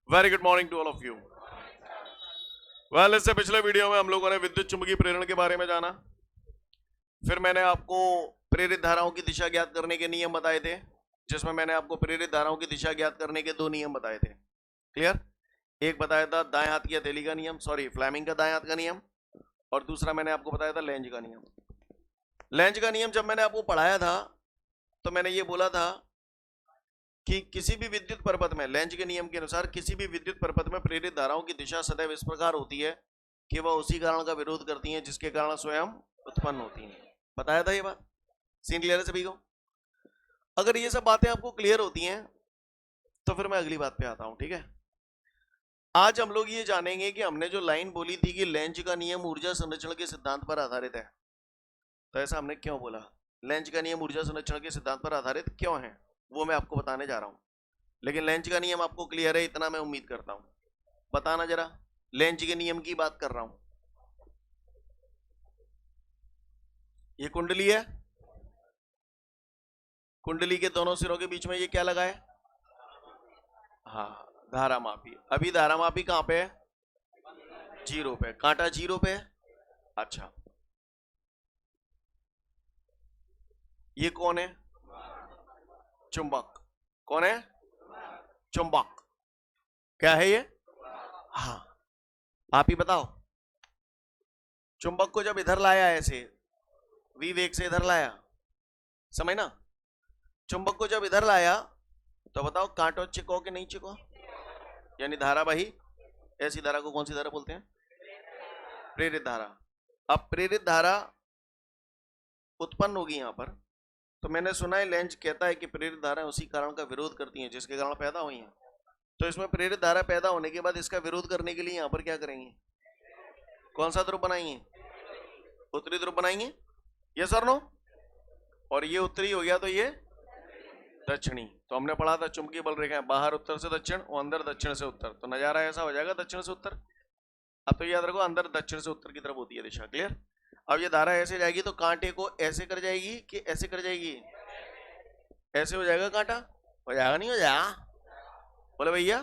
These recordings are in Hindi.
Very good morning to all of you. Well, इससे पिछले वीडियो में हम लोगों ने विद्युत चुंबकीय प्रेरण के बारे में जाना। फिर मैंने आपको प्रेरित धाराओं की दिशा ज्ञात करने के नियम बताए थे, जिसमें मैंने आपको प्रेरित धाराओं की दिशा ज्ञात करने के 2 नियम बताए थे। क्लियर? एक बताया था दाएं हाथ की हथेली का नियम, सॉरी फ्लेमिंग का दाएं हाथ का नियम, और दूसरा मैंने आपको बताया था लेंज का नियम। लेंज का नियम जब मैंने आपको पढ़ाया था तो मैंने ये बोला था कि किसी भी विद्युत परपथ में लेंज के नियम के अनुसार किसी भी विद्युत परपथ में प्रेरित धाराओं की दिशा सदैव इस प्रकार होती है कि वह उसी कारण का विरोध करती हैं जिसके कारण स्वयं उत्पन्न होती हैं। बताया था ये बात? सीन क्लियर है सभी को? अगर ये सब बातें आपको क्लियर होती हैं तो फिर मैं अगली बात पे आता हूं। ठीक है, आज हम लोग ये जानेंगे कि हमने जो लाइन बोली थी कि लेंज का नियम ऊर्जा संरक्षण के सिद्धांत पर आधारित है, तो ऐसा हमने क्यों बोला? लेंज का नियम ऊर्जा संरक्षण के सिद्धांत पर आधारित क्यों है वो मैं आपको बताने जा रहा हूं। लेकिन लेंज का नियम आपको क्लियर है, इतना मैं उम्मीद करता हूं। बताना जरा, लेंज के नियम की बात कर रहा हूं। ये कुंडली है, कुंडली के दोनों सिरों के बीच में ये क्या लगा है? हाँ, धारा मापी। अभी धारा मापी कहां पे है? 0 पे। कांटा 0 पे है। अच्छा, ये कौन है? चुंबक। कौन है? चुंबक। क्या है ये? हाँ, आप ही बताओ। चुंबक को जब इधर लाया ऐसे वी वेग से इधर लाया, समझ ना? चुंबक को जब इधर लाया तो बताओ कांटो चिको कि नहीं चिको? यानी धारा बही। ऐसी धारा को कौन सी धारा बोलते हैं? प्रेरित धारा। अब प्रेरित धारा उत्पन्न होगी यहां पर, तो मैंने सुना है लेंज कहता है कि प्रेरित धारा उसी कारण का विरोध करती हैं जिसके कारण पैदा हुई हैं। तो इसमें प्रेरित धारा पैदा होने के बाद इसका विरोध करने के लिए यहां पर क्या करेंगे? कौन सा ध्रुव बनाएंगे? उत्तरी ध्रुव बनाएंगे। यस और नो? और ये उत्तरी हो गया तो ये दक्षिणी। तो हमने पढ़ा था चुंबकीय बल रेखाएं बाहर उत्तर से दक्षिण और अंदर दक्षिण से उत्तर, तो नजारा ऐसा हो जाएगा दक्षिण से उत्तर। अब तो याद रखो अंदर दक्षिण से उत्तर की तरफ होती है दिशा। क्लियर? अब ये धारा ऐसे जाएगी तो कांटे को ऐसे कर जाएगी कि ऐसे कर जाएगी? ऐसे हो जाएगा कांटा? हो जाएगा नहीं हो जाएगा? बोले भैया,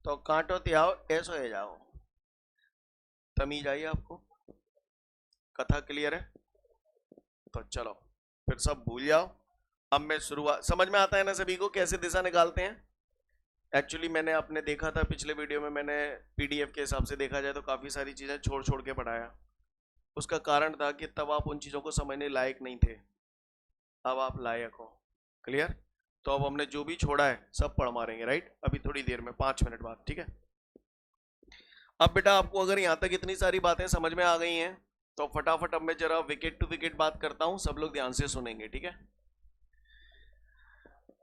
तो कांटो त्याओ ऐसे हो जाओ। तमीज आई आपको? कथा क्लियर है? तो चलो फिर सब भूल जाओ। अब मैं शुरुआत, समझ में आता है ना सभी को कैसे दिशा निकालते हैं? एक्चुअली मैंने आपने देखा था पिछले वीडियो में, मैंने पीडीएफ के हिसाब से देखा जाए तो काफ़ी सारी चीज़ें छोड़ छोड़ के पढ़ाया। उसका कारण था कि तब आप उन चीज़ों को समझने लायक नहीं थे, अब आप लायक हो। क्लियर? तो अब हमने जो भी छोड़ा है सब पढ़ मारेंगे, राइट? अभी थोड़ी देर में 5 मिनट बाद। ठीक है, अब बेटा आपको अगर यहाँ तक इतनी सारी बातें समझ में आ गई हैं तो फटाफट अब मैं जरा विकेट टू विकेट बात करता हूँ, सब लोग ध्यान से सुनेंगे। ठीक है,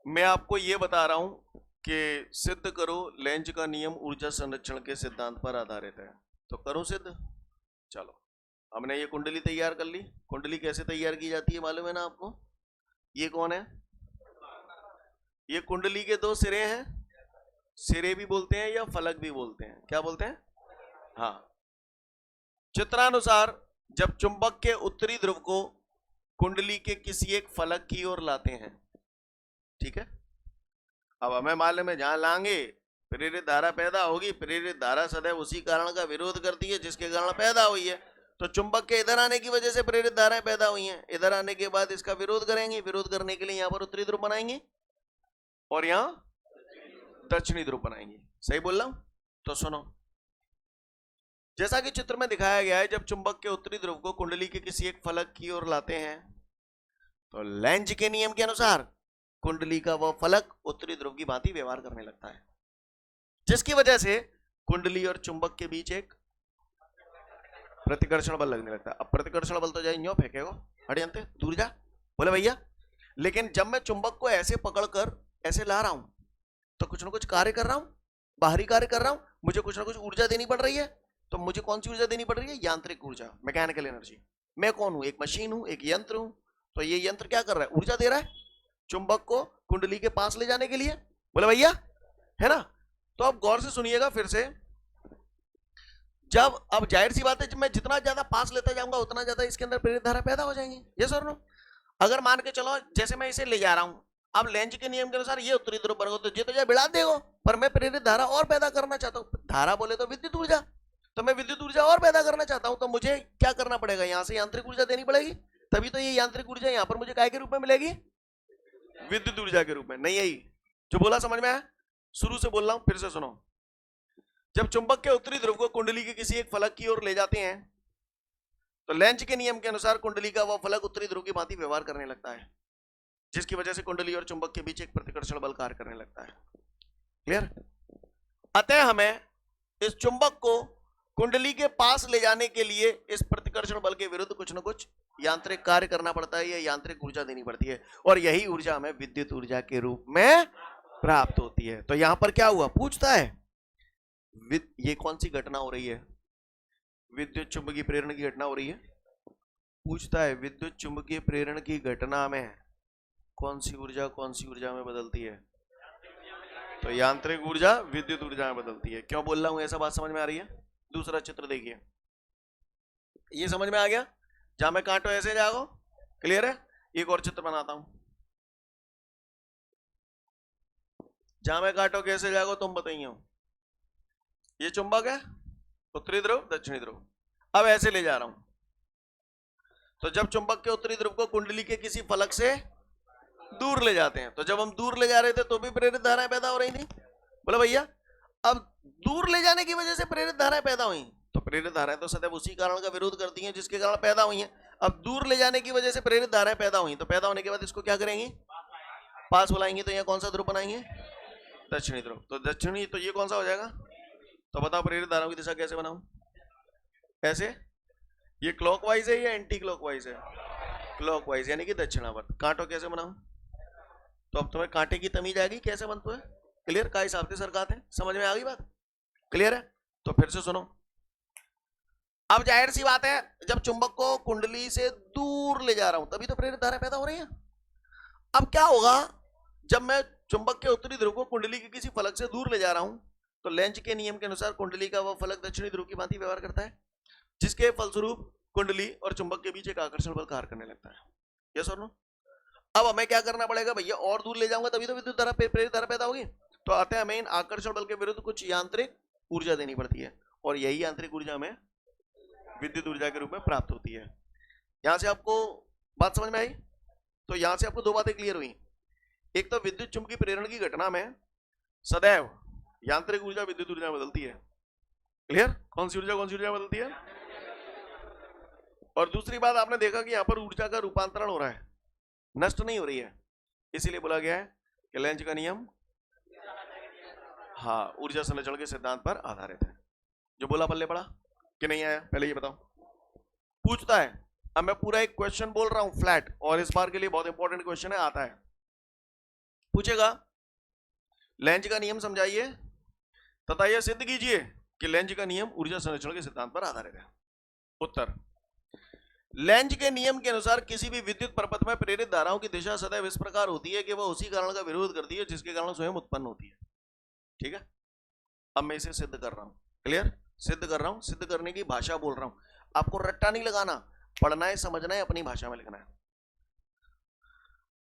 मैं आपको ये बता रहा हूँ कि सिद्ध करो लेंज का नियम ऊर्जा संरक्षण के सिद्धांत पर आधारित है। तो करो सिद्ध। चलो, हमने ये कुंडली तैयार कर ली। कुंडली कैसे तैयार की जाती है मालूम है ना आपको? ये कौन है? ये कुंडली के 2 सिरे हैं। सिरे भी बोलते हैं या फलक भी बोलते हैं। क्या बोलते हैं? हाँ। चित्रानुसार जब चुंबक के उत्तरी ध्रुव को कुंडली के किसी एक फलक की ओर लाते हैं, ठीक है, अब हमें मालूम है जहां लाएंगे प्रेरित धारा पैदा होगी। प्रेरित धारा सदैव उसी कारण का विरोध करती है जिसके कारण पैदा हुई है। तो चुंबक के इधर आने की वजह से प्रेरित धाराएं पैदा हुई हैं। इधर आने के बाद इसका विरोध करेंगे। विरोध करने के लिए यहां पर उत्तरी ध्रुव बनाएंगे और यहां दक्षिणी ध्रुव बनाएंगे। सही बोल रहा हूं? तो सुनो, जैसा कि चित्र में दिखाया गया है, जब चुंबक के उत्तरी ध्रुव को कुंडली के किसी एक फलक की ओर लाते हैं तो लेंज के नियम के अनुसार कुंडली का वह फलक उत्तरी ध्रुव की भांति व्यवहार करने लगता है, जिसकी वजह से कुंडली और चुंबक के बीच एक प्रतिकर्षण बल लगने लगता है। अब प्रतिकर्षण बल तो जाए यूं फेंकेगा, हटे अंते दूर जा। बोले भैया, लेकिन जब मैं चुंबक को ऐसे पकड़कर ऐसे ला रहा हूं तो कुछ ना कुछ कार्य कर रहा हूं, बाहरी कार्य कर रहा हूं, मुझे कुछ ना कुछ ऊर्जा देनी पड़ रही है। तो मुझे कौन सी ऊर्जा देनी पड़ रही है? यांत्रिक ऊर्जा, मैकेनिकल एनर्जी। मैं कौन हूं? एक मशीन हूं, एक यंत्र हूं। तो ये यंत्र क्या कर रहा है? ऊर्जा दे रहा है चुंबक को कुंडली के पास ले जाने के लिए। बोले भैया, है ना? तो अब गौर से सुनिएगा फिर से। जब अब जाहिर सी बात है, जब मैं जितना ज्यादा पास लेता जाऊंगा उतना ज्यादा इसके अंदर प्रेरित धारा पैदा हो जाएंगी। यस और नो? अगर मान के चलो जैसे मैं इसे ले जा रहा हूं, अब लेंज के नियम के अनुसार ये उत्तरी ध्रुव पर होगा तो ये तो जा बिड़ा देगा, पर मैं प्रेरित धारा और पैदा करना चाहता हूँ। धारा बोले तो विद्युत ऊर्जा, तो मैं विद्युत ऊर्जा और पैदा करना चाहता हूँ, तो मुझे क्या करना पड़ेगा, यहाँ से यांत्रिक ऊर्जा देनी पड़ेगी, तभी तो ये यांत्रिक ऊर्जा यहाँ पर मुझे काय के रूप में मिलेगी, विद्युत ऊर्जा के रूप में। नहीं यही जो बोला समझ में आया, शुरू से बोल रहा हूं फिर से सुनो। जब चुंबक के उत्तरी ध्रुव को कुंडली के किसी एक फलक की ओर ले जाते हैं तो लेंज के नियम के अनुसार कुंडली का वह फलक उत्तरी ध्रुव की भांति व्यवहार करने लगता है, जिसकी वजह से कुंडली और चुंबक के बीच एक प्रतिकर्षण बल कार्य करने लगता है। क्लियर? अतः हमें इस चुंबक को कुंडली के पास ले जाने के लिए इस प्रतिकर्षण बल के विरुद्ध कुछ न कुछ यांत्रिक कार्य करना पड़ता है, या यांत्रिक ऊर्जा देनी पड़ती है, और यही ऊर्जा हमें विद्युत ऊर्जा के रूप में प्राप्त होती है। तो यहां पर क्या हुआ, पूछता है ये कौन सी घटना हो रही है, विद्युत चुंबकीय प्रेरण की घटना हो रही है। पूछता है विद्युत चुंबकीय प्रेरण की घटना में कौन सी ऊर्जा में बदलती है, तो यांत्रिक ऊर्जा विद्युत ऊर्जा में बदलती है। क्यों बोल रहा हूं, ऐसा बात समझ में आ रही है। दूसरा चित्र देखिए, ये समझ में आ गया, जहां मैं कांटो ऐसे जाओ, क्लियर है। एक और चित्र बनाता हूं, जहां मैं कांटो कैसे जाओ तुम बताइए। ये चुंबक है, उत्तरी ध्रुव दक्षिणी ध्रुव, अब ऐसे ले जा रहा हूं, तो जब चुंबक के उत्तरी ध्रुव को कुंडली के किसी फलक से दूर ले जाते हैं, तो जब हम दूर ले जा रहे थे तो भी प्रेरित धाराएं पैदा हो रही थी, बोले भैया अब दूर ले जाने की वजह से प्रेरित धाराएं पैदा हुई, तो प्रेरित धाराएं तो सदैव उसी कारण का विरोध करती हैं जिसके कारण पैदा हुई हैं। अब दूर ले जाने की वजह से प्रेरित धाराएं पैदा हुई, तो पैदा होने के बाद इसको क्या करेंगे, पास बुलाएंगे, तो यहाँ कौन सा ध्रुव बनाएंगे, दक्षिणी ध्रुव। तो दक्षिणी, तो ये कौन सा हो जाएगा, तो बताओ प्रेरित धाराओं की दिशा कैसे बनाऊं, ऐसे, ये क्लॉकवाइज है या एंटी क्लॉकवाइज है, क्लॉकवाइज यानी कि दक्षिणावर्त। कांटो कैसे बनाऊं, तो अब तुम्हें कांटे की तमीज आ गई कैसे बनते हैं, क्लियर, का हिसाब से सरकाते हैं, समझ में आ गई बात, क्लियर है। तो फिर से सुनो, अब जाहिर सी बात है जब चुंबक को कुंडली से दूर ले जा रहा हूं तभी तो प्रेरित धारा पैदा हो रही है। अब क्या होगा, जब मैं चुंबक के उत्तरी ध्रुव को कुंडली के किसी फलक से दूर ले जा रहा हूं तो लेंज के नियम के अनुसार कुंडली का वह फलक दक्षिणी ध्रुव की भांति व्यवहार करता है, जिसके फलस्वरूप कुंडली और चुंबक के बीच एक आकर्षण बल कार्य करने लगता है। यस और नो? अब हमें क्या करना पड़ेगा भैया, और दूर ले जाऊंगा तभी तो विद्युत धारा प्रेरित धारा पैदा होगी, तो आते हैं हमें इन आकर्षण बल के विरुद्ध कुछ यांत्रिक ऊर्जा देनी पड़ती है, और यही यांत्रिक ऊर्जा हमें विद्युत ऊर्जा के रूप में प्राप्त होती है। यहां से आपको बात समझ में आई, तो यहां से आपको दो बातें क्लियर हुई। एक तो विद्युत चुंबकीय प्रेरण की घटना में सदैव यांत्रिक ऊर्जा विद्युत ऊर्जा बदलती है, क्लियर, कौन सी ऊर्जा बदलती है। और दूसरी बात आपने देखा कि यहां पर ऊर्जा का रूपांतरण हो रहा है, नष्ट नहीं हो रही है, इसीलिए बोला गया है कि लेंज का नियम हाँ ऊर्जा संरक्षण के सिद्धांत पर आधारित है। जो बोला पल्ले पड़ा कि नहीं आया, पहले ये बताओ। पूछता है, अब मैं पूरा एक क्वेश्चन बोल रहा हूं फ्लैट, और इस बार के लिए बहुत इंपॉर्टेंट क्वेश्चन है, आता है, पूछेगा लेंज का नियम समझाइए तथा यह सिद्ध कीजिए कि लेंज का नियम ऊर्जा संरक्षण के सिद्धांत पर आधारित है। उत्तर, लेंज के नियम के अनुसार किसी भी विद्युत परपथ में प्रेरित धाराओं की दिशा सदैव इस प्रकार होती है कि वह उसी कारण का विरोध करती है जिसके कारण स्वयं उत्पन्न होती है। ठीक है, अब मैं इसे सिद्ध कर रहा हूं, क्लियर, सिद्ध कर रहा हूं, सिद्ध करने की भाषा बोल रहा हूं, आपको रट्टा नहीं लगाना, पढ़ना है, समझना है, अपनी भाषा में लिखना है।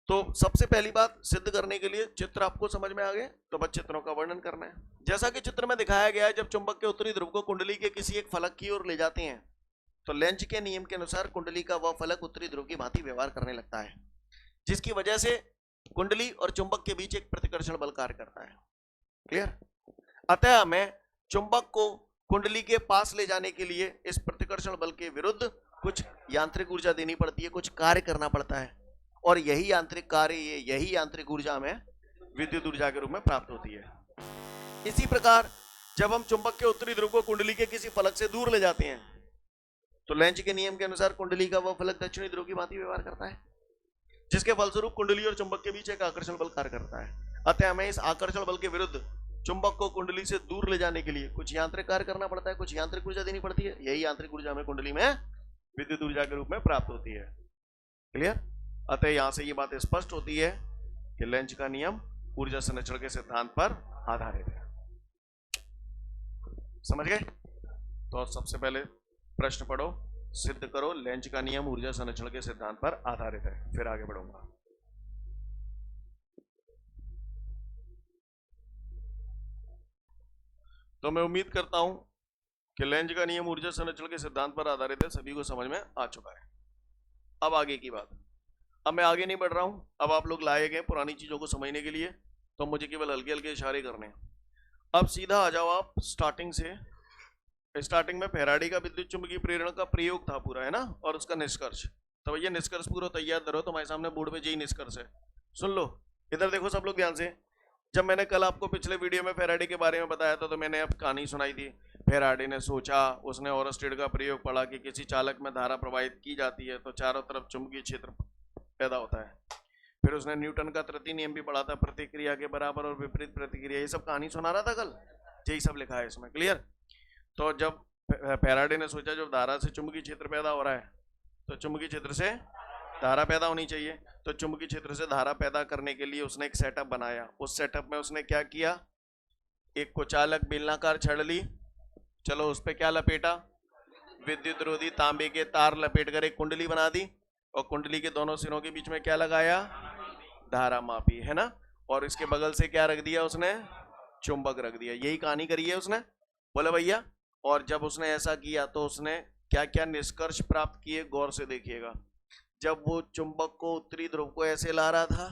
तो सबसे पहली बात, सिद्ध करने के लिए चित्र आपको समझ में आ गए, तो बस चित्रों का वर्णन करना है। जैसा कि चित्र में दिखाया गया है, जब चुंबक के उत्तरी ध्रुव को कुंडली के किसी एक फलक की ओर ले जाते हैं तो लेंज के नियम के अनुसार कुंडली का वह फलक उत्तरी ध्रुव की भांति व्यवहार करने लगता है, जिसकी वजह से कुंडली और चुंबक के बीच एक प्रतिकर्षण बल कार्य करता है। क्लियर? अतः हमें चुंबक को कुंडली के पास ले जाने के लिए इस प्रतिकर्षण बल के विरुद्ध कुछ यांत्रिक ऊर्जा देनी पड़ती है, कुछ कार्य करना पड़ता है, और यही यांत्रिक कार्य, यही यांत्रिक ऊर्जा हमें विद्युत ऊर्जा के रूप में प्राप्त होती है। इसी प्रकार जब हम चुंबक के उत्तरी ध्रुव को कुंडली के किसी फलक से दूर ले जाते हैं तो लेंज के नियम के अनुसार कुंडली का वह फलक दक्षिणी ध्रुव की भांति व्यवहार करता है, जिसके फलस्वरूप कुंडली और चुंबक के बीच एक आकर्षण बल कार्य करता है। अतः हमें इस आकर्षण बल के विरुद्ध चुंबक को कुंडली से दूर ले जाने के लिए कुछ यांत्रिक कार्य करना पड़ता है, कुछ यांत्रिक ऊर्जा देनी पड़ती है, यही यांत्रिक ऊर्जा हमें कुंडली में विद्युत ऊर्जा के रूप में प्राप्त होती है। क्लियर? अतः यहां से ये बात स्पष्ट होती है कि लेंज का नियम ऊर्जा संरक्षण के सिद्धांत पर आधारित है। समझ गए? तो सबसे पहले प्रश्न पढ़ो, सिद्ध करो लेंज का नियम ऊर्जा संरक्षण के सिद्धांत पर आधारित है, फिर आगे बढ़ूंगा। तो मैं उम्मीद करता हूं कि लेंज का नियम ऊर्जा संरक्षण के सिद्धांत पर आधारित है, सभी को समझ में आ चुका है। अब आगे की बात, अब मैं आगे नहीं बढ़ रहा हूं, अब आप लोग लाए गए पुरानी चीजों को समझने के लिए, तो मुझे केवल हल्के हल्के इशारे करने हैं। अब सीधा आ जाओ आप स्टार्टिंग से। स्टार्टिंग में फैराडे का विद्युत चुंबकीय प्रेरण का प्रयोग था पूरा, है ना, और उसका निष्कर्ष। तो भैया निष्कर्ष पूरा तैयार करो, तुम्हारे सामने बोर्ड पे यही निष्कर्ष है। सुन लो, इधर देखो सब लोग ध्यान से। जब मैंने कल आपको पिछले वीडियो में फैराडे के बारे में बताया था, तो मैंने अब कहानी सुनाई थी। फैराडे ने सोचा, उसने ओरस्टेड का प्रयोग पढ़ा कि किसी चालक में धारा प्रवाहित की जाती है तो चारों तरफ चुंबकीय क्षेत्र पैदा होता है। फिर उसने न्यूटन का तृतीय नियम भी पढ़ा था, प्रतिक्रिया के बराबर और विपरीत प्रतिक्रिया। ये सब कहानी सुना रहा था कल, यही सब लिखा है इसमें, क्लियर। तो जब फैराडे ने सोचा जब धारा से चुंबकीय क्षेत्र पैदा हो रहा है तो चुंबकीय क्षेत्र से धारा पैदा होनी चाहिए, तो चुंबकीय क्षेत्र से धारा पैदा करने के लिए उसने एक सेटअप बनाया। उस सेटअप में उसने क्या किया, एक कुचालक बेलनाकार छड़ ली, चलो उस पर क्या लपेटा, विद्युत रोधी तांबे के तार लपेट कर एक कुंडली बना दी, और कुंडली के दोनों सिरों के बीच में क्या लगाया, धारा मापी, है ना। और इसके बगल से क्या रख दिया उसने, चुंबक रख दिया। यही कहानी करी है उसने, बोले भैया। और जब उसने ऐसा किया तो उसने क्या क्या निष्कर्ष प्राप्त किए, गौर से देखिएगा। जब वो चुंबक को उत्तरी ध्रुव को ऐसे ला रहा था,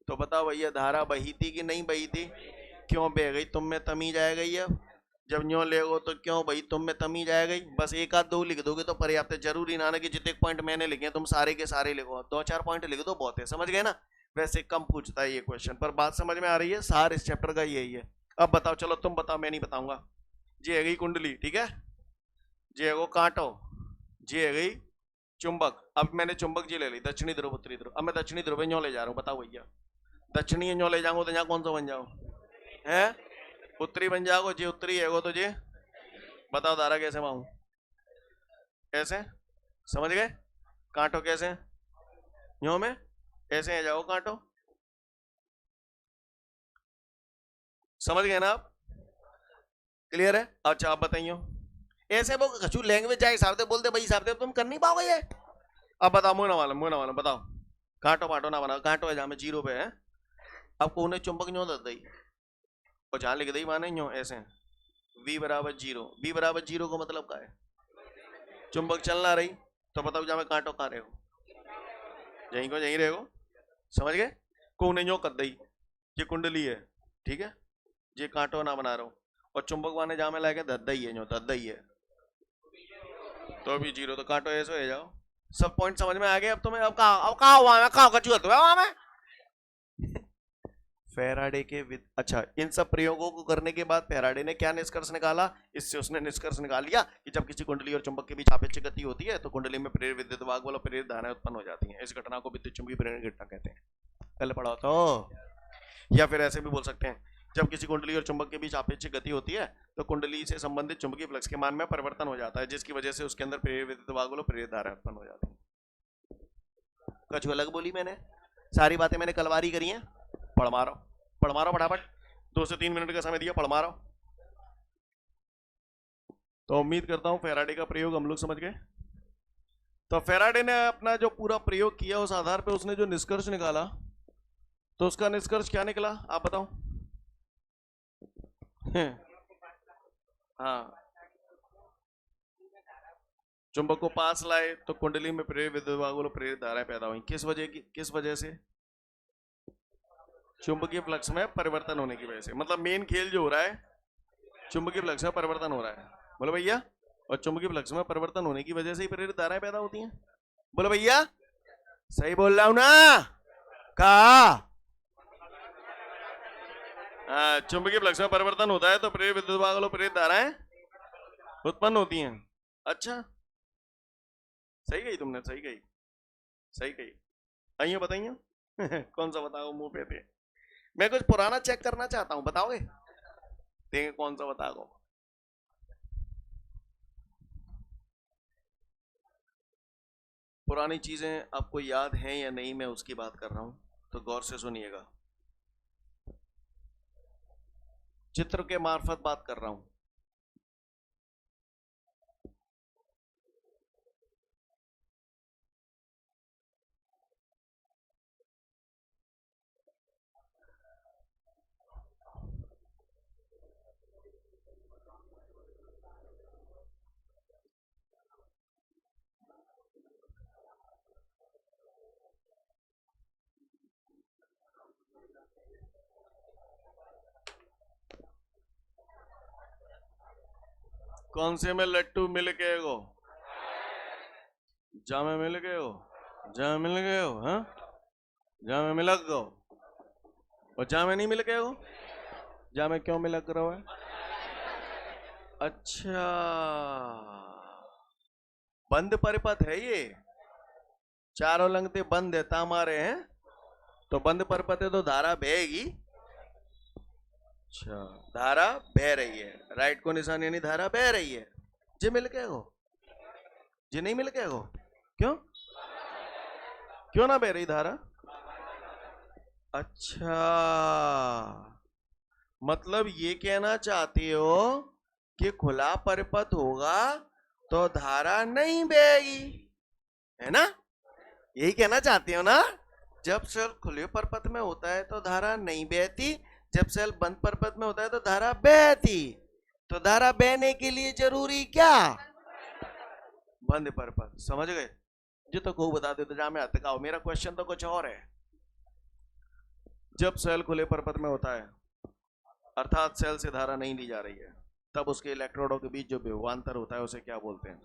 तो बताओ भैया धारा बही थी कि नहीं बही थी, क्यों बह गई, तुम में तमीज आ गई। अब जब न्यों ले गो तो क्यों भाई तुम में तमीज आ गई। बस एक आध दो लिख दोगे तो पर्याप्त है, जरूरी ना कि जितने पॉइंट मैंने लिखे हैं तुम सारे के सारे लिखो, 2-4 पॉइंट लिख दो बहुत है, समझ गए ना। वैसे कम पूछता है ये क्वेश्चन, पर बात समझ में आ रही है, सार इस चैप्टर का यही है। अब बताओ, चलो तुम बताओ, मैं नहीं बताऊंगा। जी है गई कुंडली, ठीक है, जी है वो कांटो, जी है गई चुंबक। अब मैंने चुंबक जी ले ली, दक्षिणी ध्रुव उत्तरी ध्रुव। अब मैं दक्षिणी ध्रुव न्यों ले जा रहा हूँ, बताओ भैया, दक्षिणी न्यों ले जाऊंगा तो यहाँ कौन सा बन जाओ, है उत्तरी बन जाओगे जी, उत्तरी है वो तो जी। बताओ धारा कैसे माऊं, कैसे, समझ गए, कांटो कैसे, न्यों में ऐसे है जाओ कांटो, समझ गए ना आप, क्लियर है। अच्छा आप बताइए, ऐसे वो कछु लैंग्वेज जाए हिसाब से बोलते भाई, हिसाब से तुम कर नहीं पाओगे ये। अब बताओ, मुंह ना वाला बताओ, कांटो पाटो ना बनाओ, कांटो है जहां में जीरो पे है, अब कोने चुंबक न्यों दे दी और जहां लिख दी माने न्यों ऐसे, v बराबर जीरो, v बराबर जीरो को मतलब क्या है, चुंबक चल ना रही, तो बताओ जहां में कांटो कहां रहे हो, यहीं को यहीं रहे हो, समझ गए। कोने न्यों कर दी, ये कुंडली है, ठीक है, ये कांटो ना बना रहा हूं, और चुंबक वाने जहां में लाके धद्दा ही है, न्यों धद्दा ही है, तो अभी जीरो, तो कांटो ऐसे हो जाओ। सब पॉइंट समझ में आ गए अब तुम्हें। अब कहा हुआ मैं, कहा कचू हुआ वहां में फैराडे के अच्छा, इन सब प्रयोगों को करने के बाद फैराडे ने क्या निष्कर्ष निकाला, इससे उसने निष्कर्ष निकाल लिया कि जब किसी कुंडली और चुंबक के बीच आपेक्षिक गति होती है तो कुंडली में प्रेरित विद्युत वाहक बल और प्रेरित धाराएं उत्पन्न हो जाती हैं। इस घटना को विद्युत चुंबकीय प्रेरण घटना कहते हैं, पहले पढ़ा तो। या फिर ऐसे भी बोल सकते हैं, जब किसी कुंडली और चुंबक के बीच आपेक्षिक गति होती है तो कुंडली से संबंधित चुंबकीय फ्लक्स के मान में परिवर्तन हो जाता है, जिसकी वजह से उसके अंदर प्रेरित विद्युत वाहक बल और प्रेरित धाराएं उत्पन्न हो जाती है। कुछ अलग बोली मैंने, सारी बातें मैंने कलवारी करी हैं। पढ़ मारो फटाफट, 2 से 3 मिनट का समय दिया, पढ़ मारो। तो उम्मीद करता हूं फैराडे का प्रयोग हम लोग समझ गए। तो फैराडे ने अपना जो पूरा प्रयोग किया उस आधार पर उसने जो निष्कर्ष निकाला, तो उसका निष्कर्ष क्या निकला आप बताओ। हाँ, चुंबक को पास लाए तो कुंडली में प्रेरित विद्युत वाहक बल और प्रेरित धाराएं पैदा हुई, किस वजह की, किस वजह से, चुंबकीय फ्लक्स में परिवर्तन होने की वजह से। मतलब मेन खेल जो हो रहा है, चुंबकीय फ्लक्स में परिवर्तन हो रहा है, बोलो भैया, और चुंबकीय फ्लक्स में परिवर्तन होने की वजह से ही प्रेरित धाराएं पैदा होती हैं, बोलो भैया, सही बोल रहा हूं ना, कहा चुंबकीय फ्लक्स में परिवर्तन होता है तो प्रेरित विद्युत वाहक बल और प्रेरित धाराएं उत्पन्न होती हैं। अच्छा, सही गई तुमने, सही गई, सही गई। आइए बताइए कौन सा बताओ, मुंह पे थे। मैं कुछ पुराना चेक करना चाहता हूं, बताओगे, देंगे कौन सा बताओ। पुरानी चीजें आपको याद हैं या नहीं, मैं उसकी बात कर रहा हूं, तो गौर से सुनिएगा, चित्र के मार्फत बात कर रहा हूं। कौन से में लट्टू मिल गए हो? जामे मिल गए हो? जामे मिल गए हो? हाँ, जामे मिल गए और जामे नहीं मिल गए हो? जामे क्यों मिलक रहो है? अच्छा, बंद परिपथ है ये, चारों लंगते बंद है तामारे हैं, तो बंद परिपथ है तो धारा बहेगी। अच्छा, धारा बह रही है, राइट को निशान यानी धारा बह रही है। जी मिल गए हो? जी नहीं मिल गए हो? क्यों? क्यों ना बह रही धारा? अच्छा, मतलब ये कहना चाहते हो कि खुला परिपथ होगा तो धारा नहीं बहेगी, है ना? यही कहना चाहते हो ना? जब सेल खुले परिपथ में होता है तो धारा नहीं बहती, जब सेल बंद परिपथ में होता है तो धारा बहती। तो धारा बहने के लिए जरूरी क्या? बंद परिपथ। समझ गए? जो तो को बता दे तो जा मैं अटकाओ, मेरा क्वेश्चन तो कुछ और है। जब सेल खुले परिपथ में होता है अर्थात सेल से धारा नहीं ली जा रही है, तब उसके इलेक्ट्रोडों के बीच जो विभवांतर होता है उसे क्या बोलते हैं?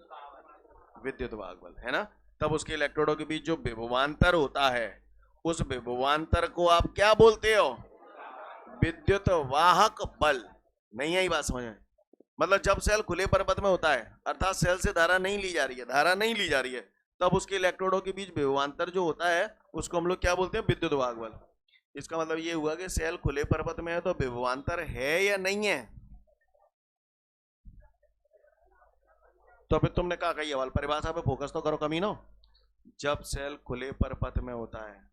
विद्युत वाहक बल, है ना? तब उसके इलेक्ट्रोडों के बीच जो विभवांतर होता है उस विभवांतर को आप क्या बोलते हो? विद्युत वाहक बल। नहीं आई बात समझ में? मतलब जब सेल खुले परिपथ में होता है अर्थात सेल से धारा नहीं ली जा रही है, धारा नहीं ली जा रही है, तब उसके इलेक्ट्रोडों के बीच विभवांतर जो होता है उसको हम लोग क्या बोलते हैं? विद्युत वाहक बल। इसका मतलब ये हुआ कि सेल खुले परिपथ में है तो विभवांतर है या नहीं है? तो फिर तुमने कहा कही सवाल, परिभाषा पे फोकस तो करो कमीनो। जब सेल खुले परिपथ में होता है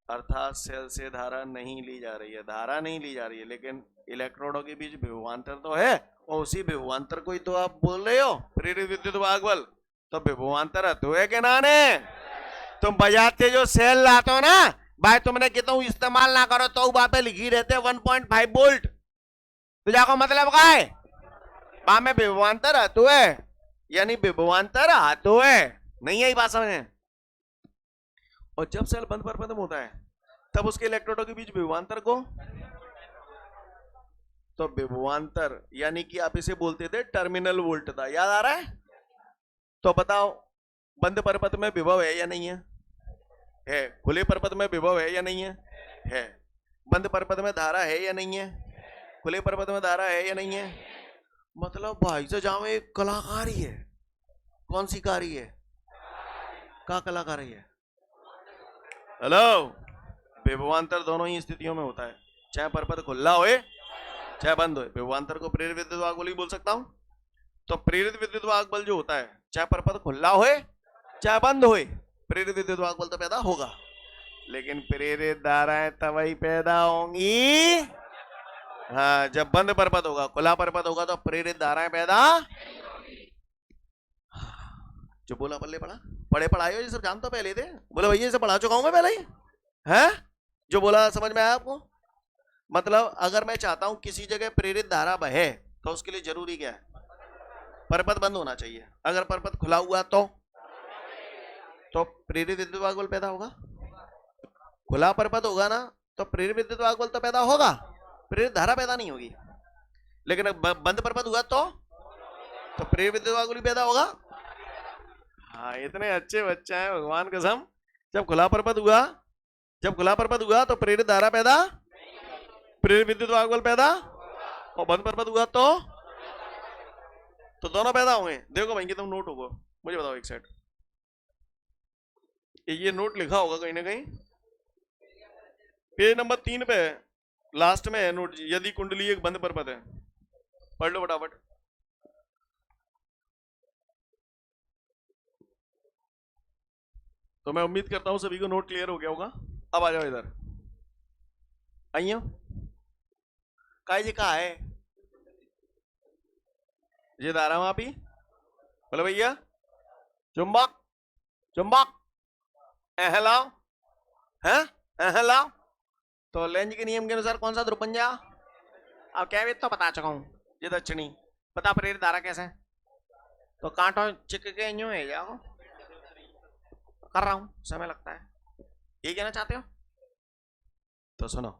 अर्थात सेल से धारा नहीं ली जा रही है, धारा नहीं ली जा रही है, लेकिन इलेक्ट्रोडों के बीच विभवांतर तो है, और उसी विभवांतर को ही तो आप बोल रहे हो प्रेरित विद्युत वाहक बल। तो विभवांतर तो है कि ना ने? तुम बजाते जो सेल लाते हो ना भाई, तुमने कितना इस्तेमाल ना करो तो वहां पे लिखी रहते 1.5 वोल्ट, तो जाको मतलब का है वहां में विभवांतर हतु है, यानी विभवांतर हतु है। नहीं आई बात समझ में? और जब सेल बंद परिपथ में होता है तब उसके इलेक्ट्रोडों के बीच विभवांतर को, तो विभवांतर यानी कि आप इसे बोलते थे टर्मिनल वोल्ट था, याद आ रहा है? तो बताओ बंद परिपथ में विभव है या नहीं है? है। खुले परिपथ में विभव है या नहीं है? है। बंद परिपथ में धारा है या नहीं है? खुले परिपथ में धारा है या नहीं है? मतलब भाई से जहां एक कलाकारी है, कौन सी कारी है? का कलाकारी है? हेलो, विभवांतर दोनों ही स्थितियों में होता है, चाहे परिपथ खुला होए चाहे बंद होए। विभवांतर को प्रेरित विद्युत वाहक बल ही बोल सकता हूं। तो प्रेरित विद्युत वाहक बल जो होता है चाहे परिपथ खुला होए चाहे बंद होए, प्रेरित विद्युत वाहक बल तो पैदा होगा, लेकिन प्रेरित धाराएं तभी पैदा होंगी हाँ जब बंद परिपथ होगा। खुला परिपथ होगा तो प्रेरित धाराएं पैदा। जो बोला पल्ले पढ़ा, पढ़े पढ़ाए हो ये सब जानते हो पहले थे? बोले भैया इसे पढ़ा चुका हूं मैं पहले ही, है? जो बोला समझ में आया आपको? मतलब अगर मैं चाहता हूं किसी जगह प्रेरित धारा बहे तो उसके लिए जरूरी क्या है? परिपथ बंद होना चाहिए। अगर परिपथ खुला हुआ तो प्रेरित विद्युत वाहक बल पैदा होगा। खुला परिपथ होगा ना तो प्रेरित विद्युत वाहक बल तो पैदा होगा, प्रेरित धारा पैदा नहीं होगी। लेकिन बंद परिपथ हुआ तो प्रेरित विद्युत वाहक बल पैदा होगा। हाँ, इतने अच्छे बच्चे हैं भगवान कसम। जब खुला परिपथ हुआ तो प्रेरित धारा पैदा, प्रेरित विद्युत वाहक बल पैदा, और बंद परिपथ हुआ तो दोनों पैदा होंगे। देखो भाई तुम नोट होगा, मुझे बताओ एक सेट, ये नोट लिखा होगा कहीं ना कहीं, पेज नंबर 3 पे लास्ट में है नोट। यदि कुंडली एक बंद परिपथ है, पढ़ लो फटाफट। तो मैं उम्मीद करता हूं सभी को नोट क्लियर हो गया होगा। अब आ जाओ इधर, आइयो काय जी कहा है ये धारा मापी? बोले भैया चुंबक चुंबक लाओ है लाओ। तो लेंज के नियम के अनुसार कौन सा ध्रुव बन जा? अब क्या तो बता चुका हूं, ये दक्षिणी। पता प्रेरित धारा कैसे? तो कांटो चिक के यूं है जाओ, कर रहा हूं, समय लगता है। ये कहना चाहते हो? तो सुनो,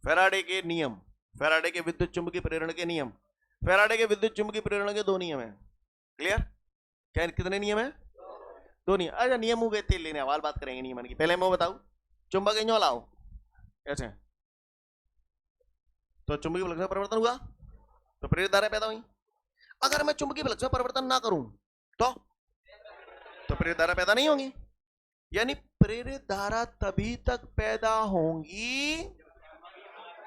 फैराडे के नियम, फैराडे के विद्युत चुंबकीय प्रेरण के नियम। फैराडे के विद्युत चुंबकीय प्रेरण के 2 नियम है। क्लियर? क्या कितने नियम है? 2 नियम। अच्छा नियम हो गए तेल लेने वाल बात करेंगे नियमन की। पहले मैं बताऊं चुंबक इंजो लाओ ऐसे तो चुंबकीय फ्लक्स में परिवर्तन हुआ तो प्रेरित धारा पैदा हुई। अगर मैं चुंबकीय फ्लक्स में परिवर्तन ना करूं तो प्रेरित धारा पैदा नहीं होगी। यानी प्रेरित धारा तभी तक पैदा होंगी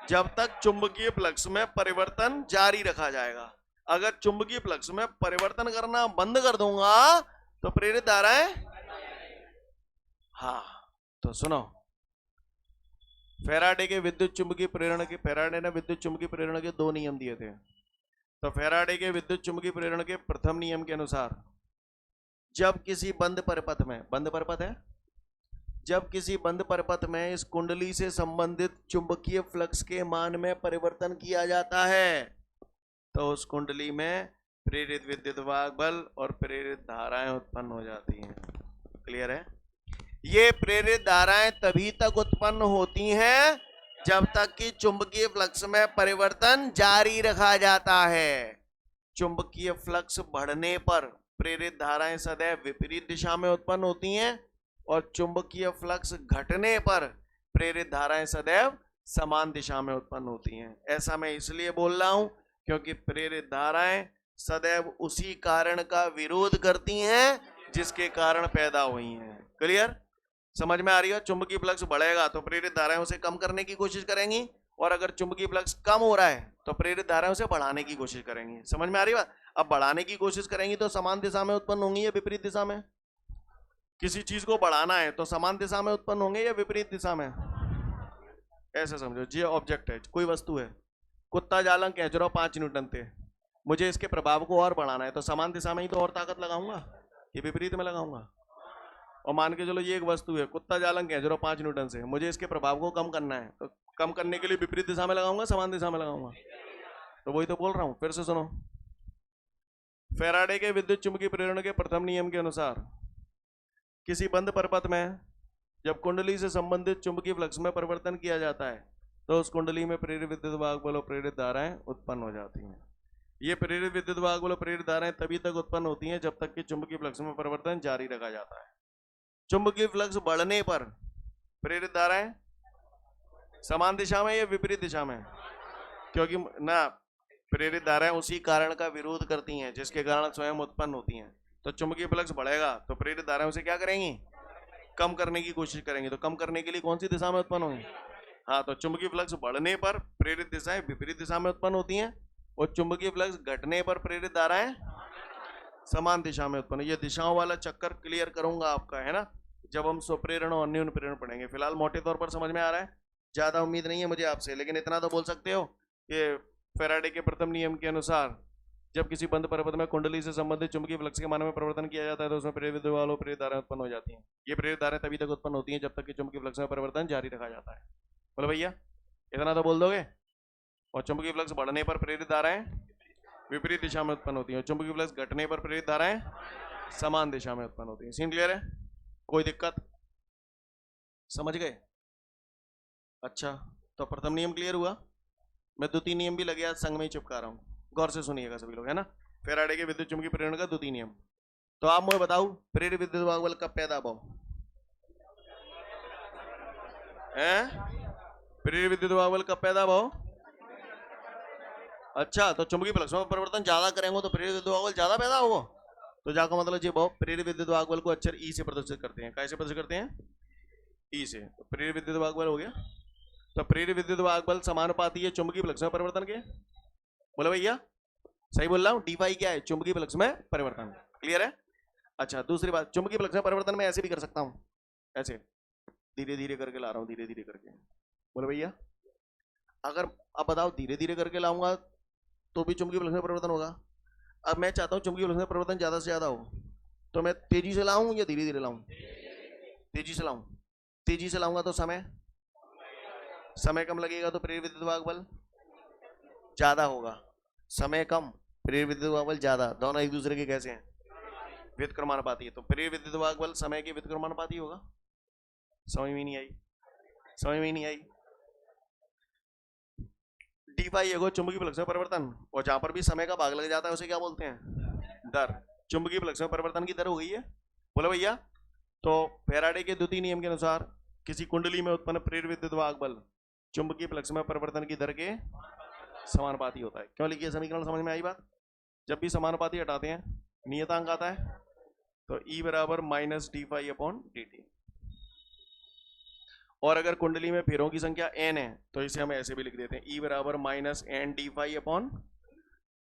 जब तक चुंबकीय फ्लक्स में परिवर्तन जारी रखा जाएगा। अगर चुंबकीय फ्लक्स में परिवर्तन करना बंद कर दूंगा तो प्रेरित धाराएं, हाँ तो सुनो, फैराडे के विद्युत चुंबकीय प्रेरण के, फैराडे ने विद्युत चुंबकीय प्रेरण के 2 नियम दिए थे। तो फैराडे के विद्युत चुंबकीय प्रेरण के प्रथम नियम के अनुसार जब किसी बंद परपथ में, बंद परपथ है, जब किसी बंद परपथ में इस कुंडली से संबंधित चुंबकीय फ्लक्स के मान में परिवर्तन किया जाता है तो उस कुंडली में प्रेरित विद्युत वाहक बल और प्रेरित धाराएं उत्पन्न हो जाती हैं। क्लियर है? ये प्रेरित धाराएं तभी तक उत्पन्न होती हैं जब तक कि चुंबकीय फ्लक्स में परिवर्तन जारी रखा जाता है। चुंबकीय फ्लक्स बढ़ने पर प्रेरित धाराएं सदैव विपरीत दिशा में उत्पन्न होती हैं और चुंबकीय फ्लक्स घटने पर प्रेरित धाराएं सदैव समान दिशा में उत्पन्न होती हैं। ऐसा मैं इसलिए बोल रहा हूं क्योंकि प्रेरित धाराएं सदैव उसी कारण का विरोध करती हैं जिसके कारण पैदा हुई हैं। क्लियर? समझ में आ रही है? चुंबकीय फ्लक्स बढ़ेगा तो प्रेरित धाराएं उसे कम करने की कोशिश करेंगी और अगर चुंबकीय फ्लक्स कम हो रहा है तो प्रेरित धाराएं उसे बढ़ाने की कोशिश करेंगी। समझ में आ रही बात? अब बढ़ाने की कोशिश करेंगी तो समान दिशा में उत्पन्न होंगी या विपरीत दिशा में? किसी चीज को बढ़ाना है तो समान दिशा में उत्पन्न होंगे या विपरीत दिशा में? ऐसे समझो, ये ऑब्जेक्ट है, कोई वस्तु है, कुत्ता जालंग कह रहा 5 न्यूटन थे, मुझे इसके प्रभाव को और बढ़ाना है तो समान दिशा में ही तो और ताकत लगाऊंगा कि विपरीत में लगाऊंगा? और मान के चलो ये एक वस्तु है, कुत्ता जालंग कह रहा 5 न्यूटन से, मुझे इसके प्रभाव को कम करना है तो कम करने के लिए विपरीत दिशा में लगाऊंगा समान दिशा में लगाऊंगा? तो वही तो बोल रहा हूं। फिर से सुनो, फैराडे के विद्युत चुंबकीय प्रेरण के प्रथम नियम के अनुसार किसी बंद परपथ में जब कुंडली से संबंधित चुंबकीय फ्लक्स में परिवर्तन किया जाता है तो उस कुंडली में प्रेरित विद्युत वाहक बल और प्रेरित धाराएं उत्पन्न हो जाती हैं। ये प्रेरित विद्युत वाहक बल और प्रेरित धाराएं तभी तक उत्पन्न होती हैं जब तक कि चुंबकीय फ्लक्स में परिवर्तन जारी रखा जाता है। चुंबकीय फ्लक्स बढ़ने पर प्रेरित धाराएं समान दिशा में या विपरीत दिशा में? क्योंकि ना प्रेरित धाराएं उसी कारण का विरोध करती हैं जिसके कारण स्वयं उत्पन्न होती हैं। तो चुंबकीय फ्लक्स बढ़ेगा तो प्रेरित धाराएं उसे क्या करेंगी? कम करने की कोशिश करेंगे। तो कम करने के लिए कौन सी दिशा में उत्पन्न होंगी? हाँ, तो चुंबकीय फ्लक्स बढ़ने पर प्रेरित दिशाएं विपरीत दिशा में उत्पन्न होती हैं और चुंबकीय फ्लक्स घटने पर प्रेरित धाराएं समान दिशा में उत्पन्न। ये दिशाओं वाला चक्कर क्लियर करूंगा आपका, है ना, जब हम स्वप्रेरण और अन्योन्य प्रेरण पढ़ेंगे। फिलहाल मोटे तौर पर समझ में आ रहा है? ज्यादा उम्मीद नहीं है मुझे आपसे, लेकिन इतना तो बोल सकते हो कि फैराडे के प्रथम नियम के अनुसार जब किसी बंद परपथ में कुंडली से संबंधित चुंबकीय फ्लक्स के मान में परिवर्तन किया जाता है तो उसमें प्रेरित विद्युत वालों प्रेरित धाराएं उत्पन्न हो जाती हैं। ये प्रेरित धाराएं तभी तक उत्पन्न होती हैं जब तक कि चुंबकीय फ्लक्स में परिवर्तन जारी रखा जाता है। बोलो भैया, इतना तो बोल दोगे? और चुंबकीय फ्लक्स बढ़ने पर प्रेरित धाराएं विपरीत दिशा में उत्पन्न होती है, चुंबकीय फ्लक्स घटने पर प्रेरित धाराएं समान दिशा में उत्पन्न होती है। सीन क्लियर है? कोई दिक्कत? समझ गए? अच्छा, तो प्रथम नियम क्लियर हुआ। मैं द्वितीय नियम भी लगे आज संग में ही चिपका रहा हूँ, गौर से सुनिएगा सभी लोग, है ना। फैराडे के विद्युत चुंबकीय प्रेरण का द्वितीय नियम। तो आप मुझे बताओ प्रेरित विद्युत वाहक बल कब पैदा हो? प्रेरित विद्युत वाहक बल कब पैदा हो? अच्छा, तो चुंबकीय फ्लक्स में परिवर्तन ज्यादा करेंगे तो प्रेरित विद्युत वाहक बल ज्यादा पैदा होगा। तो जाकर मतलब ये बहुत प्रेरित विद्युत वाहक बल को अक्षर ई से प्रदर्शित करते हैं। कैसे प्रदर्शित करते हैं? ई से। तो प्रेरित विद्युत वाहक बल हो गया। तो प्रेरित विद्युत वाहक बल समानुपाती है चुंबकीय फ्लक्स में परिवर्तन के। बोले भैया, सही बोल रहा हूँ? डी फाई क्या है? चुंबकीय फ्लक्स में परिवर्तन। क्लियर है? अच्छा, दूसरी बात, चुंबकीय फ्लक्स में परिवर्तन में ऐसे भी कर सकता हूँ, ऐसे धीरे धीरे करके ला रहा हूँ, धीरे धीरे करके। बोले भैया, अगर अब बताओ धीरे धीरे करके लाऊंगा तो भी चुंबकीय फ्लक्स में परिवर्तन होगा। अब मैं चाहता हूँ चुंबकीय फ्लक्स में परिवर्तन ज्यादा से ज्यादा हो, तो मैं तेजी से लाऊं या धीरे धीरे लाऊं? तेजी से लाऊं। तेजी से लाऊंगा तो समय कम लगेगा तो प्रेरित विद्युत वाहक बल ज्यादा होगा। समय कम, प्रेरित विद्युत वाहक बल ज्यादा, दोनों एक दूसरे के कैसे हैं? व्युत्क्रमानुपाती है। तो प्रेरित विद्युत वाहक बल समय के व्युत्क्रमानुपाती होगा। समझ में नहीं आई? समझ में नहीं आई? डी फाई एगो चुंबकीय फ्लक्स में परिवर्तन, और जहां पर भी समय का भाग लग जाता है उसे क्या बोलते हैं? दर। चुंबकीय फ्लक्स में परिवर्तन की दर हो गई है, बोलो भैया। तो फैराडे के द्वितीय नियम के अनुसार किसी कुंडली में उत्पन्न प्रेरित विद्युत वाहक बल चुंबकीय फ्लक्स में परिवर्तन की दर के समानुपाती होता है। क्यों लिखिए समीकरण, समझ में आई बात? जब भी समानुपाती हटाते हैं नियतांक आता है, तो E बराबर minus d phi upon d t. और अगर कुंडली में फेरों की संख्या n है तो इसे हम ऐसे भी लिख देते हैं, E बराबर minus n d phi upon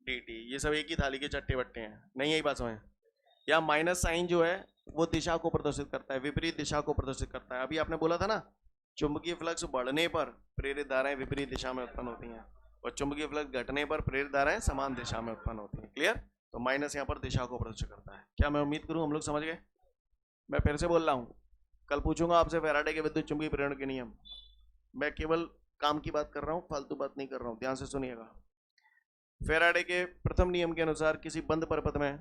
d t. ये सब एक ही थाली के चट्टे बट्टे हैं, नहीं यही बात समझ? या माइनस साइन जो है वो दिशा को प्रदर्शित करता है, विपरीत दिशा को प्रदर्शित करता है। अभी आपने बोला था ना, चुंबकीय फ्लक्स बढ़ने पर प्रेरित धाराएं विपरीत दिशा में उत्पन्न होती हैं, और चुंबकीय फ्लक्स घटने पर प्रेरित धाराएं समान दिशा में उत्पन्न होती हैं। क्लियर? तो माइनस यहाँ पर दिशा को प्रदर्शित करता है। क्या मैं उम्मीद करूँ हम लोग समझ गए? मैं फिर से बोल रहा हूँ, कल पूछूंगा आपसे फैराडे के विद्युत चुंबकीय प्रेरण के नियम। मैं केवल काम की बात कर रहा हूँ, फालतू बात नहीं कर रहा हूँ, ध्यान से सुनिएगा। फैराडे के प्रथम नियम के अनुसार किसी बंद परपथ में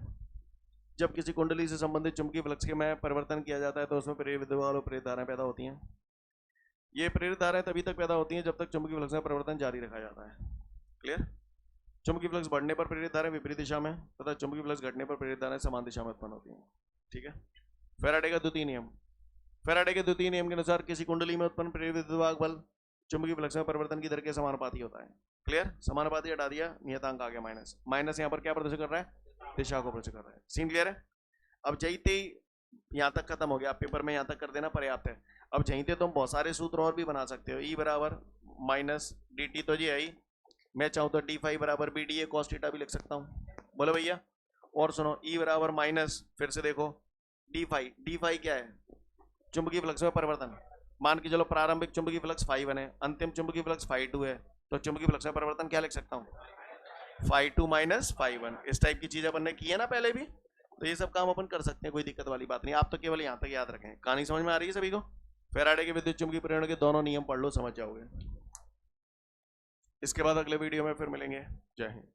जब किसी कुंडली से संबंधित चुंबकीय फ्लक्स के में परिवर्तन किया जाता है तो उसमें प्रेरित विद्युत और प्रेरित धाराएं पैदा होती हैं। ये प्रेरित धाराएं तभी तक पैदा होती हैं जब तक चुंबकीय फ्लक्स में परिवर्तन जारी रखा जाता है। क्लियर? चुंबकीय फ्लक्स बढ़ने पर प्रेरित धाराएं विपरीत दिशा में तथा चुंबकीय फ्लक्स घटने पर प्रेरित धाराएं समान दिशा में उत्पन्न होती हैं। ठीक है? फैराडे का द्वितीय नियम। फैराडे के द्वितीय नियम के अनुसार किसी कुंडली में उत्पन्न प्रेरित विद्युत वाहक बल चुंबकीय फ्लक्स में परिवर्तन की दर के समानुपाती होता है। क्लियर? समानुपाती हटा दिया, नियतांक आ गया माइनस। माइनस यहाँ पर क्या प्रदर्शित कर रहा है? दिशा को प्रदर्शित कर रहा है। सीन क्लियर है? अब जईते यहाँ तक खत्म हो गया, पेपर में यहाँ तक कर देना पर्याप्त है। अब जईते तुम बहुत सारे सूत्र और भी बना सकते हो। E बराबर माइनस डी टी तो जी आई, मैं चाहूँ तो डी फाई बराबर b d a cos theta भी लिख सकता हूँ, बोलो भैया। और सुनो, E बराबर माइनस, फिर से देखो डी फाई। डी फाई क्या है? चुंबकीय फ्लक्स में परिवर्तन। मान के चलो प्रारंभिक चुंबकीय फ्लक्स फाई 1 है, अंतिम चुंबकीय फ्लक्स फाई 2 है, तो चुंबकीय फ्लक्स में परिवर्तन क्या लिख सकता हूँ? Phi 2 minus phi 1। इस टाइप की चीज अपन ने की है ना पहले भी, तो ये सब काम अपन कर सकते हैं, कोई दिक्कत वाली बात नहीं। आप तो केवल यहाँ तक याद रखें। कहानी समझ में आ रही है सभी को? फैराडे के विद्युत चुंबकीय प्रेरण के दोनों नियम पढ़ लो, समझ जाओगे। इसके बाद अगले वीडियो में फिर मिलेंगे। जय हिंद।